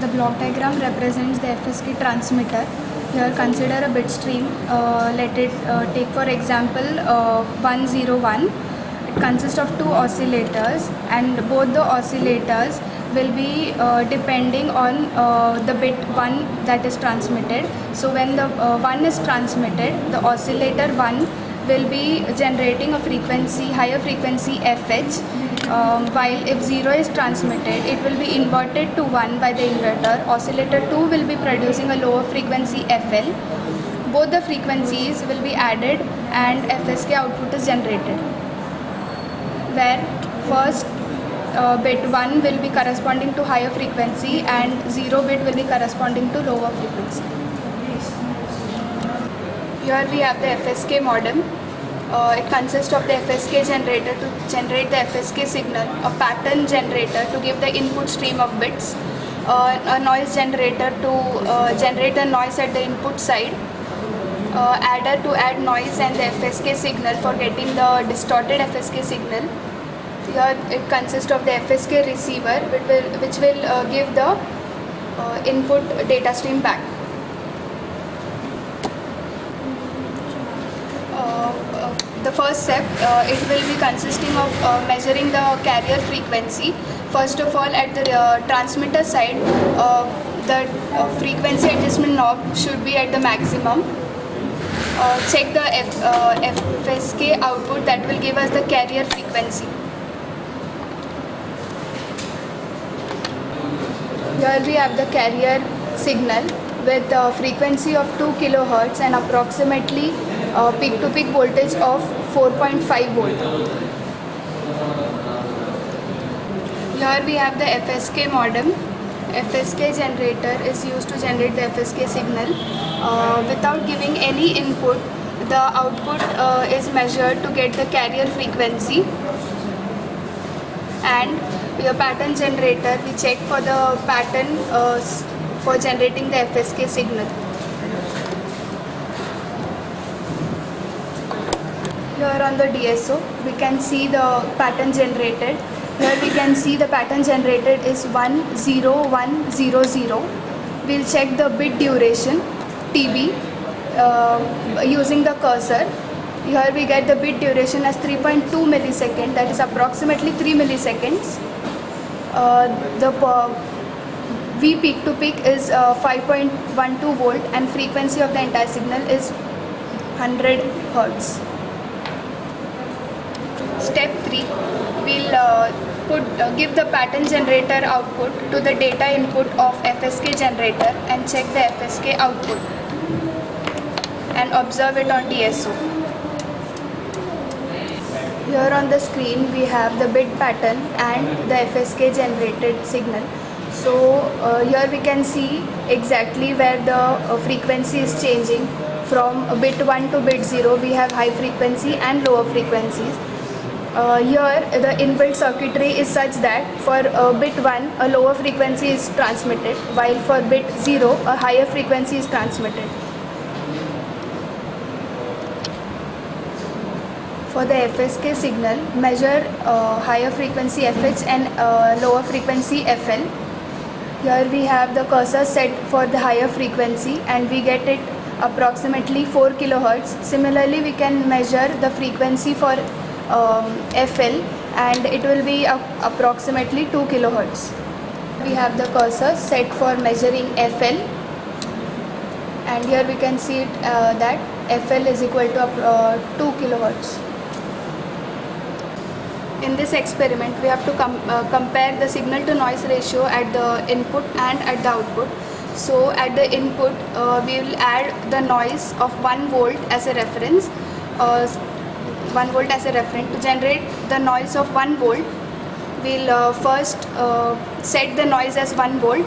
The block diagram represents the FSK transmitter. Here consider a bit stream. Let it take for example 101. It consists of two oscillators, and both the oscillators will be depending on the bit 1 that is transmitted. So when the 1 is transmitted, the oscillator 1 will be generating a frequency, higher frequency FH, while if 0 is transmitted, it will be inverted to 1 by the inverter. Oscillator 2 will be producing a lower frequency FL. Both the frequencies will be added and FSK output is generated, where first bit 1 will be corresponding to higher frequency and 0 bit will be corresponding to lower frequency. Here we have the FSK modem. It consists of the FSK generator to generate the FSK signal, a pattern generator to give the input stream of bits, a noise generator to generate the noise at the input side, adder to add noise and the FSK signal for getting the distorted FSK signal. Here it consists of the FSK receiver which will give the input data stream back. The first step, it will be consisting of measuring the carrier frequency. First of all, at the transmitter side, the frequency adjustment knob should be at the maximum. Check the FSK output that will give us the carrier frequency. Here we have the carrier signal with a frequency of 2 kHz and approximately peak-to-peak voltage of 4.5 volt. Here we have the FSK modem. FSK generator is used to generate the FSK signal. Without giving any input, the output is measured to get the carrier frequency. And your pattern generator, we check for the pattern for generating the FSK signal. Here on the DSO, we can see the pattern generated. Here we can see the pattern generated is 10100. We'll check the bit duration, TB, using the cursor. Here we get the bit duration as 3.2 milliseconds, that is approximately 3 milliseconds. The V peak to peak is 5.12 volt and frequency of the entire signal is 100 Hz. Step 3, we'll give the pattern generator output to the data input of FSK generator and check the FSK output and observe it on DSO. Here on the screen we have the bit pattern and the FSK generated signal. So here we can see exactly where the frequency is changing. From bit 1 to bit 0 we have high frequency and lower frequencies. Here the inbuilt circuitry is such that for bit 1 a lower frequency is transmitted, while for bit 0 a higher frequency is transmitted. For the FSK signal, measure higher frequency FH and lower frequency FL. Here we have the cursor set for the higher frequency and we get it approximately 4 kHz. Similarly, we can measure the frequency for FL and it will be approximately 2 kHz. We have the cursor set for measuring FL and here we can see it, that FL is equal to 2 kHz. In this experiment, we have to compare the signal to noise ratio at the input and at the output. So at the input, we will add the noise of 1 volt as a reference. 1 volt as a reference. To generate the noise of 1 volt, we'll first set the noise as 1 volt.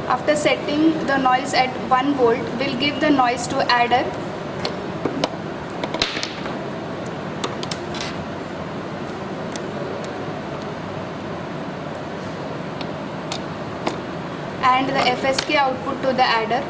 After setting the noise at 1 volt, we'll give the noise to adder. and the FSK output to the adder.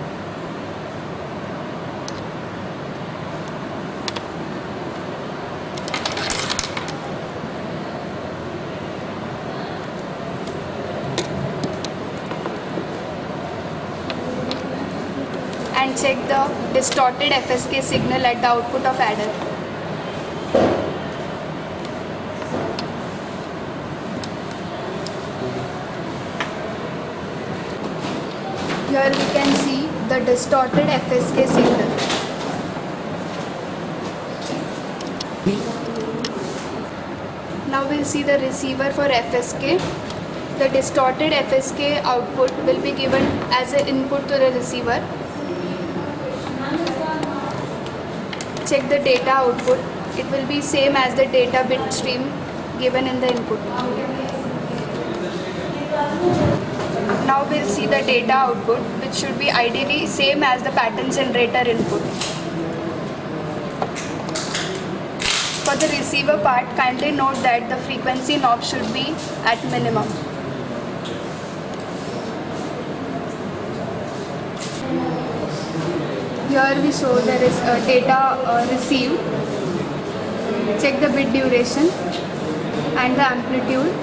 And check the distorted FSK signal at the output of adder. Here we can see the distorted FSK signal. Now we'll see the receiver for FSK. The distorted FSK output will be given as an input to the receiver. Check the data output. It will be same as the data bit stream given in the input. Now we'll see the data output, which should be ideally same as the pattern generator input. For the receiver part, kindly note that the frequency knob should be at minimum. Here we show there is data received. Check the bit duration and the amplitude.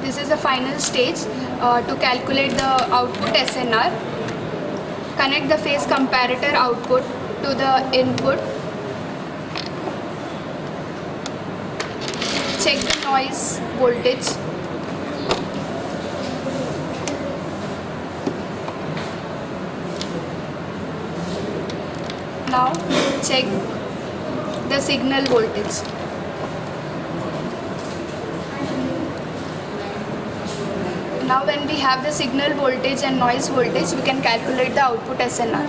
This is the final stage to calculate the output SNR. Connect the phase comparator output to the input. Check the noise voltage. Now check the signal voltage. Now when we have the signal voltage and noise voltage, we can calculate the output SNR.